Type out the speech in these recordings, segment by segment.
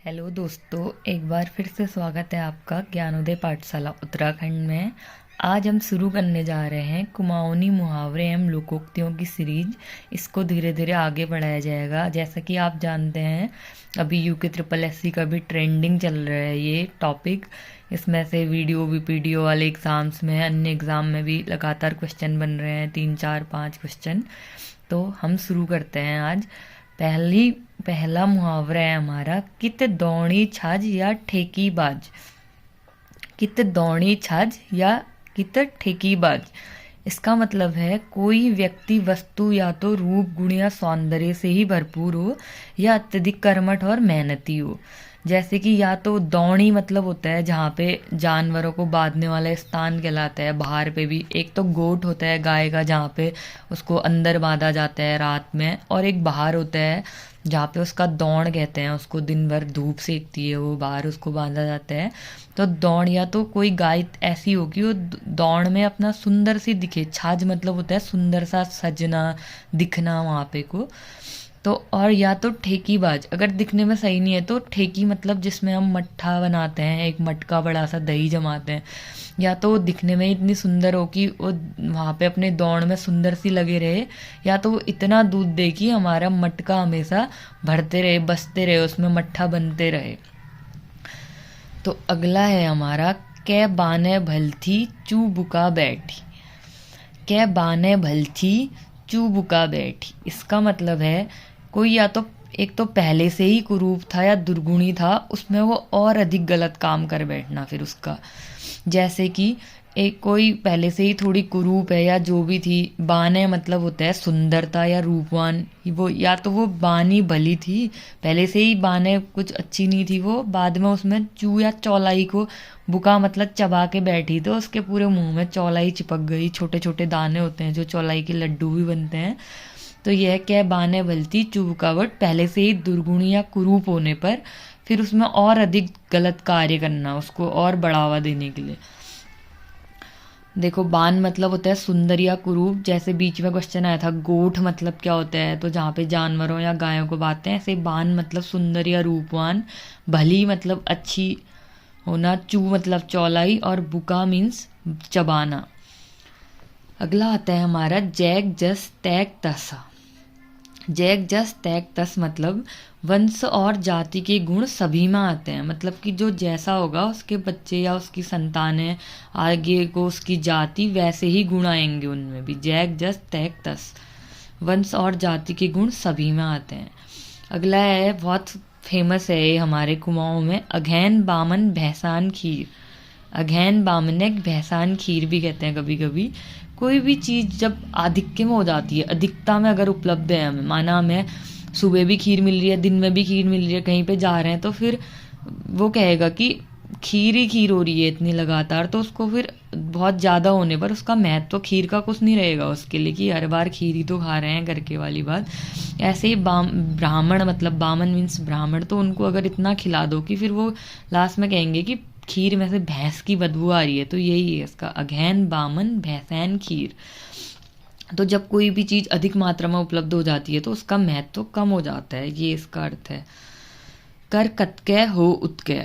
Hello दोस्तों, एक बार फिर से स्वागत है आपका ज्ञानोदय पाठशाला उत्तराखंड में। आज हम शुरू करने जा रहे हैं कुमाऊनी मुहावरे एवं लोकोक्तियों की सीरीज। इसको धीरे धीरे आगे बढ़ाया जाएगा। जैसा कि आप जानते हैं, अभी यूके ट्रिपल एससी का भी ट्रेंडिंग चल रहा है ये टॉपिक। इसमें से वीडियो वीपीडीओ वाले एग्ज़ाम्स में, अन्य एग्ज़ाम में भी लगातार क्वेश्चन बन रहे हैं, 3 4 5 क्वेश्चन। तो हम शुरू करते हैं आज। पहला मुहावरा है हमारा, कित दौड़ी छाछ या ठेकीबाज। कित दौड़ी छाछ या कित ठेकीबाज, इसका मतलब है कोई व्यक्ति वस्तु या तो रूप गुण या सौंदर्य से ही भरपूर हो या अत्यधिक कर्मठ और मेहनती हो। जैसे कि या तो दौड़ी मतलब होता है जहाँ पे जानवरों को बांधने वाला स्थान कहलाता है। बाहर पे भी एक तो गोट होता है गाय का, जहाँ पे उसको अंदर बांधा जाता है रात में, और एक बाहर होता है जहाँ पे उसका दौड़ कहते हैं, उसको दिन भर धूप सेकती है, वो बाहर उसको बांधा जाता है। तो दौड़ या तो कोई गाय ऐसी होगी वो दौड़ में अपना सुंदर सी दिखे। छाछ मतलब होता है सुंदर सा सजना, दिखना वहाँ पे को। तो और या तो ठेकीबाज, अगर दिखने में सही नहीं है तो ठेकी मतलब जिसमें हम मट्ठा बनाते हैं, एक मटका बड़ा सा दही जमाते हैं। या तो वो दिखने में इतनी सुंदर हो कि वो वहाँ पे अपने दौड़ में सुंदर सी लगे रहे, या तो वो इतना दूध दे कि हमारा मटका हमेशा भरते रहे, बसते रहे, उसमें मट्ठा बनते रहे। तो अगला है हमारा, कै बाने भलथी चू बुका बैठी। कै बाने भलथी चू बुका बैठी, इसका मतलब है कोई या तो एक तो पहले से ही कुरूप था या दुर्गुणी था, उसमें वो और अधिक गलत काम कर बैठना फिर उसका। जैसे कि एक कोई पहले से ही थोड़ी कुरूप है या जो भी थी। बाने मतलब होता है सुंदरता या रूपवान। वो या तो वो बानी भली थी, पहले से ही बाने कुछ अच्छी नहीं थी, वो बाद में उसमें चू या चौलाई को बुका मतलब चबा के बैठी, तो उसके पूरे मुंह में चौलाई चिपक गई। छोटे छोटे दाने होते हैं जो चौलाई के लड्डू भी बनते हैं। तो यह क्या बाने भलती चू बुकावट, पहले से ही दुर्गुणी या कुरूप होने पर फिर उसमें और अधिक गलत कार्य करना, उसको और बढ़ावा देने के लिए। देखो, बान मतलब होता है सुंदर या कुरूप। जैसे बीच में क्वेश्चन आया था गोठ मतलब क्या होता है, तो जहाँ पे जानवरों या गायों को बांधते हैं, ऐसे बान मतलब सुंदर या रूपवान। भली मतलब अच्छी होना, चू मतलब चौलाई, और बुका मीन्स चबाना। अगला आता है हमारा, जैक जस तैक तसा। जैक जस तैक तस मतलब वंश और जाति के गुण सभी में आते हैं। मतलब कि जो जैसा होगा उसके बच्चे या उसकी संतानें, आगे को उसकी जाति, वैसे ही गुण आएंगे उनमें भी। जैक जस तैक तस, वंश और जाति के गुण सभी में आते हैं। अगला है, बहुत फेमस है ये हमारे कुमाऊं में, अघैन बामन भैसान खीर। अघैन बामन एक भैसान खीर भी कहते हैं कभी कभी। कोई भी चीज़ जब आधिक्य में हो जाती है, अधिकता में अगर उपलब्ध है हमें, माना हमें सुबह भी खीर मिल रही है, दिन में भी खीर मिल रही है, कहीं पे जा रहे हैं, तो फिर वो कहेगा कि खीर ही खीर हो रही है इतनी लगातार, तो उसको फिर बहुत ज़्यादा होने पर उसका महत्व तो खीर का कुछ नहीं रहेगा उसके लिए, कि हर बार खीर ही तो खा रहे हैं करके वाली बात। ऐसे ही ब्राह्मण मतलब बामन मीन्स ब्राह्मण, तो उनको अगर इतना खिला दो कि फिर वो लास्ट में कहेंगे कि खीर में से भैंस की बदबू आ रही है। तो यही है इसका, अघैन बामन भैंसैन खीर। तो जब कोई भी चीज़ अधिक मात्रा में उपलब्ध हो जाती है तो उसका महत्व तो कम हो जाता है, ये इसका अर्थ है। कर कतके हो उत्के,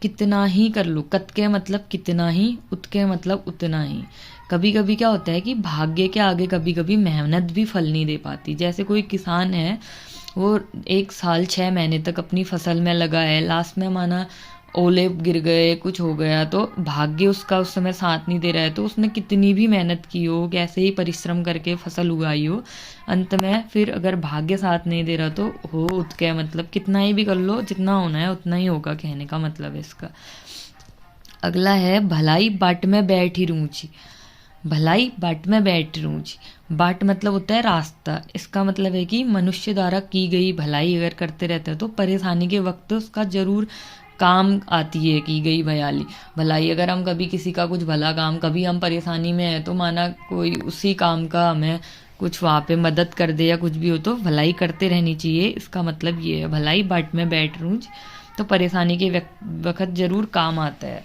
कितना ही कर लो। कतके मतलब कितना ही, उत्के मतलब उतना ही। कभी कभी क्या होता है कि भाग्य के आगे कभी कभी मेहनत भी फल नहीं दे पाती। जैसे कोई किसान है, वो 1 साल 6 महीने तक अपनी फसल में लगा है, लास्ट में माना ओले गिर गए, कुछ हो गया, तो भाग्य उसका उस समय साथ नहीं दे रहा है, तो उसने कितनी भी मेहनत की हो, कैसे ही परिश्रम करके फसल उगाई हो, अंत में फिर अगर भाग्य साथ नहीं दे रहा तो हो उत्के मतलब कितना ही भी कर लो, जितना होना है उतना ही होगा, कहने का मतलब है इसका। अगला है, भलाई बाट में बैठी रूंची। भलाई बाट में बैठ रूंची, बाट मतलब होता है रास्ता। इसका मतलब है कि मनुष्य द्वारा की गई भलाई अगर करते रहते हैं तो परेशानी के वक्त उसका जरूर काम आती है की गई भलाई। अगर हम कभी किसी का कुछ भला काम, कभी हम परेशानी में है तो माना कोई उसी काम का हमें कुछ वहाँ पे मदद कर दे या कुछ भी हो, तो भलाई करते रहनी चाहिए। इसका मतलब ये है, भलाई बाट में बैठ रूंच, तो परेशानी के वक्त जरूर काम आता है।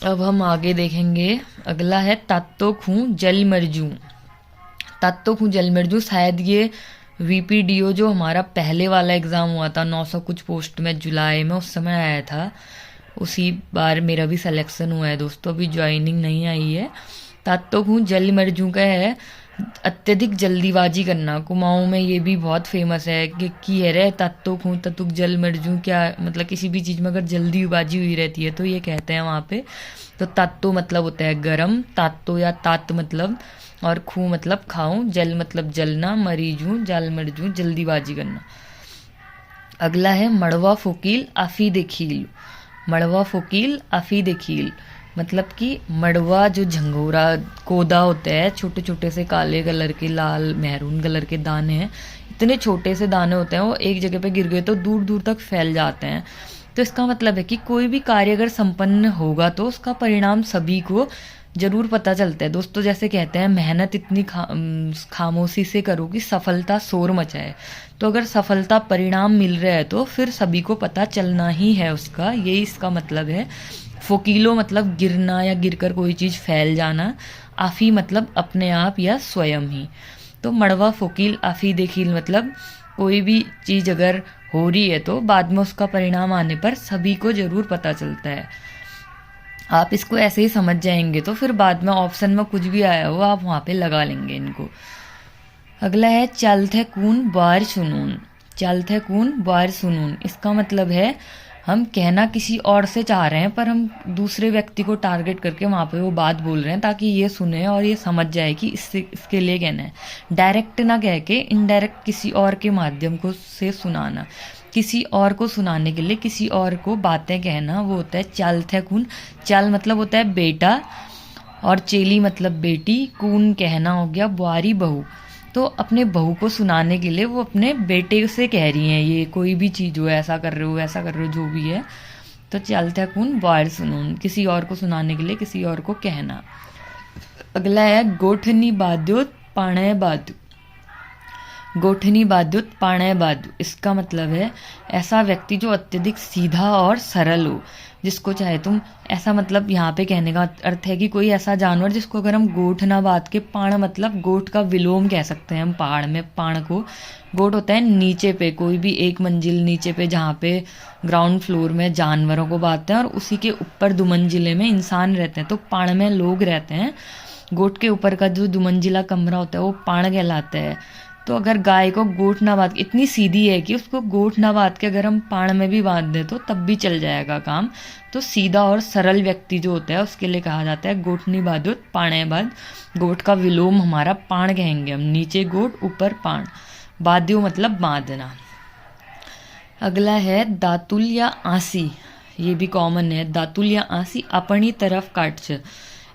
अब हम आगे देखेंगे। अगला है, तात्तो खूं जल मरजू। तात्तो खूं जल मरजू, शायद ये वीपीडीओ जो हमारा पहले वाला एग्ज़ाम हुआ था 900 कुछ पोस्ट में जुलाई में, उस समय आया था। उसी बार मेरा भी सिलेक्शन हुआ है दोस्तों, अभी ज्वाइनिंग नहीं आई है। तात्तो हूँ जल मर्जू का है अत्यधिक जल्दीबाजी करना। कुमाऊं में ये भी बहुत फेमस है कि है रे तात्तो हूँ ततुक जल मर्जू, क्या मतलब किसी भी चीज़ में अगर जल्दीबाजी हुई रहती है तो ये कहते हैं वहाँ पे। तो तात्तो मतलब होता है गरम, तात्तो या तात मतलब, और खू मतलब खाऊं, जल मतलब जलना, मरीजू जल मर्जू जल्दीबाजी करना। अगला है मड़वा फोकील आफी देखील। मड़वा फोकील आफी देखील मतलब कि मड़वा जो झंगोरा कोदा होता है, छोटे छोटे से काले कलर के लाल मैरून कलर के दाने हैं, इतने छोटे से दाने होते हैं, वो एक जगह पे गिर गए तो दूर दूर तक फैल जाते हैं। तो इसका मतलब है कि कोई भी कार्य अगर संपन्न होगा तो उसका परिणाम सभी को जरूर पता चलता है दोस्तों। जैसे कहते हैं मेहनत इतनी खामोशी से करो कि सफलता शोर मचाए। तो अगर सफलता परिणाम मिल रहा है तो फिर सभी को पता चलना ही है उसका, यही इसका मतलब है। फोकीलो मतलब गिरना या गिरकर कोई चीज़ फैल जाना। आफी मतलब अपने आप या स्वयं ही। तो मड़वा फोकील आफी देखील मतलब कोई भी चीज़ अगर हो रही है तो बाद में उसका परिणाम आने पर सभी को जरूर पता चलता है। आप इसको ऐसे ही समझ जाएंगे तो फिर बाद में ऑप्शन में कुछ भी आया हो आप वहाँ पे लगा लेंगे इनको। अगला है चलथे कून बार सुनून। चलथे कून बार सुनून इसका मतलब है हम कहना किसी और से चाह रहे हैं पर हम दूसरे व्यक्ति को टारगेट करके वहाँ पे वो बात बोल रहे हैं ताकि ये सुने और ये समझ जाए कि इसके लिए कहना है। डायरेक्ट ना कह के इनडायरेक्ट किसी और के माध्यम को से सुनाना, किसी और को सुनाने के लिए किसी और को बातें कहना, वो होता है चलथे कून। चल मतलब होता है बेटा और चेली मतलब बेटी, कून कहना हो गया, बुआरी बहू। तो अपने बहू को सुनाने के लिए वो अपने बेटे से कह रही हैं ये कोई भी चीज़ हो, ऐसा कर रहे हो वैसा कर रहे हो जो भी है। तो चलता कून बार सुनून किसी और को सुनाने के लिए किसी और को कहना। अगला है गोठनी बाद्युत पाणय बादु। गोठनी बाद्युत पाणय बादु इसका मतलब है ऐसा व्यक्ति जो अत्यधिक सीधा और सरल हो, जिसको चाहे तुम ऐसा, मतलब यहाँ पे कहने का अर्थ है कि कोई ऐसा जानवर जिसको अगर हम गोठ ना बात के, पाण मतलब गोठ का विलोम कह सकते हैं हम पहाड़ में। पाण को गोठ होता है नीचे पे, कोई भी एक मंजिल नीचे पे जहाँ पे ग्राउंड फ्लोर में जानवरों को बांधते हैं और उसी के ऊपर दुमंजिले में इंसान रहते हैं, तो पाण में लोग रहते हैं। गोठ के ऊपर का जो दुमंजिला कमरा होता है वो पाण कहलाता है। तो अगर गाय को गोठ ना बांध, इतनी सीधी है कि उसको गोठ ना बांध के अगर हम पाण में भी बांध दें तो तब भी चल जाएगा काम। तो सीधा और सरल व्यक्ति जो होता है उसके लिए कहा जाता है गोठनी बादुत पाणे बाद। गोठ का विलोम हमारा पाण कहेंगे हम, नीचे गोठ ऊपर पाण। बाद्यो मतलब बांधना। अगला है दातुल या आंसी, ये भी कॉमन है। दातुल या आंसी अपनी तरफ काटछ।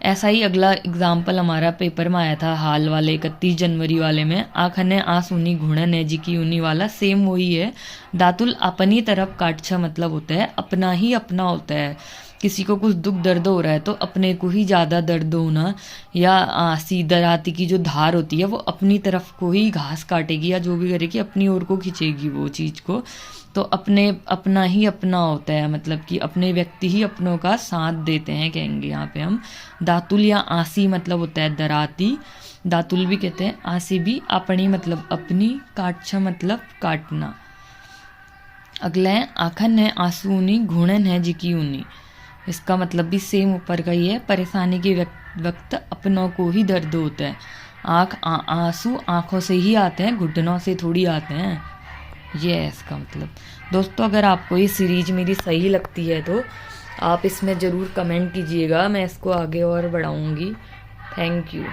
ऐसा ही अगला एग्जाम्पल हमारा पेपर में आया था हाल वाले 31 जनवरी वाले में। आखने आस ऊनी घुड़न है जी की ऊनी वाला सेम वही है। दातुल अपनी तरफ काटछा मतलब होता है अपना ही अपना होता है। किसी को कुछ दुख दर्द हो रहा है तो अपने को ही ज़्यादा दर्द होना, या आंसी दराती की जो धार होती है वो अपनी तरफ को ही घास काटेगी या जो भी करेगी अपनी ओर को खींचेगी वो चीज़ को। तो अपने अपना ही अपना होता है, मतलब कि अपने व्यक्ति ही अपनों का साथ देते हैं कहेंगे यहाँ पे हम। दातुल या आंसी मतलब होता है दराती, दातुल भी कहते हैं, आंसी भी। अपनी मतलब अपनी, काटछा मतलब काटना। अगला है आखन है आंसू ऊनी घूणन है जिकी ऊनी। इसका मतलब भी सेम ऊपर का ही है। परेशानी के वक्त अपनों को ही दर्द होता है। आंसू आंखों से ही आते हैं, घुटनों से थोड़ी आते हैं, ये है इसका मतलब। दोस्तों अगर आपको ये सीरीज मेरी सही लगती है तो आप इसमें ज़रूर कमेंट कीजिएगा, मैं इसको आगे और बढ़ाऊँगी। Thank you.